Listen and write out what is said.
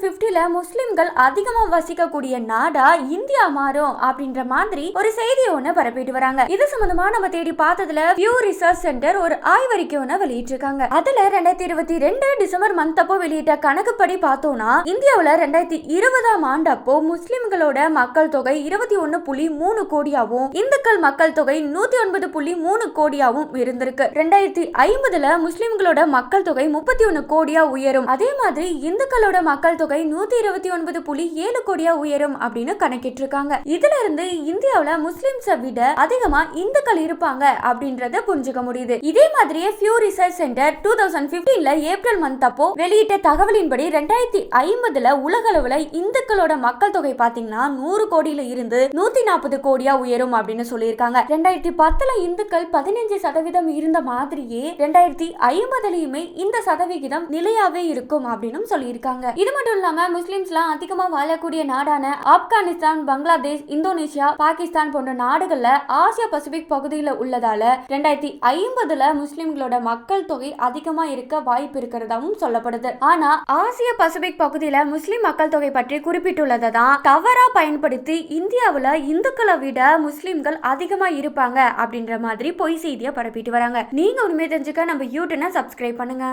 2050ல முஸ்லிம்கள் அதிகமா வசிக்கக்கூடிய நாடா இந்தியா மாறும் அப்படின்ற மாதிரி ஒரு செய்தி ஒண்ணு பரப்பிட்டு வராங்க. இது சம்பந்தமா நம்ம தேடி பார்த்ததுல பியூ ரிசர்ச் சென்டர் ஒரு ஆய்வறிக்கை ஒண்ணு வெளியிட்டிருக்காங்க. அதுல 2022 டிசம்பர் மந்த் அப்போ வெளியிட்ட கணக்குப்படி பார்த்தோம்னா இந்தியாவுல 2020ஆம் ஆண்டு அப்போ முஸ்லிம்களோட மக்கள் தொகை 21.3 கோடியாவும் இந்துக்கள் மக்கள் தொகை 109.3 கோடியாவும் இருந்திருக்கு. 2050ல முஸ்லிம்களோட மக்கள் தொகை 31 கோடியா உயரும். அதே மாதிரி இந்துக்களோட மக்கள் தொகை 129.7 கோடியா உயரும் அப்படின்னு கணக்கிட்டு இருக்காங்க. இதுல இருந்து இந்தியாவுல முஸ்லிம்ஸை விட அதிகமா இந்துக்கள் இருப்பாங்க அப்படின்றத புரிஞ்சுக்க முடியுது. இதே மாதிரியே பியூ ரிசர்ச் சென்டர் 2015ல ஏப்ரல் மந்த் அப்போ வெளியிட்ட தகவலின்படி 2050ல உலக அளவுல இந்துக்களோட மக்கள் தொகை பாத்தீங்கன்னா 100 கோடியில இருந்து 140 கோடியா உயரும் அப்படின்னு சொல்லியிருக்காங்க. 2010ல இந்துக்கள் 15% இருந்த மாதிரியே 2050லயுமே இந்த சதவிகிதம் நிலையாவே இருக்கும் அப்படின்னு சொல்லியிருக்காங்க. இது மட்டும் இல்லாம முஸ்லிம்ஸ்லாம் அதிகமா வாழக்கூடிய நாடான ஆப்கானிஸ்தான், பங்களாதேஷ், இந்தோனேஷியா, பாகிஸ்தான் போன்ற நாடுகள்ல ஆசியா பசிபிக் பகுதியில் உள்ளதால 2050ல முஸ்லிம்களோட மக்கள் தொகை அதிகமா இருக்க வாய்ப்பு இருக்கிறதாவும் சொல்லப்படுது. ஆனா ஆசிய பசிபிக் பகுதியில முஸ்லிம் மக்கள் தொகை பற்றி குறிப்பிட்டுள்ளதை தான் தவறா பயன்படுத்தி இந்தியாவுல இந்துக்களை விட முஸ்லிம்கள் அதிகமா இருப்பாங்க அப்படின்ற மாதிரி பொய் செய்தியை பரப்பிட்டு வராங்க. நீங்க உண்மையை தெரிஞ்சுக்க நம்ம யூடியூப்ல சப்ஸ்கிரைப் பண்ணுங்க.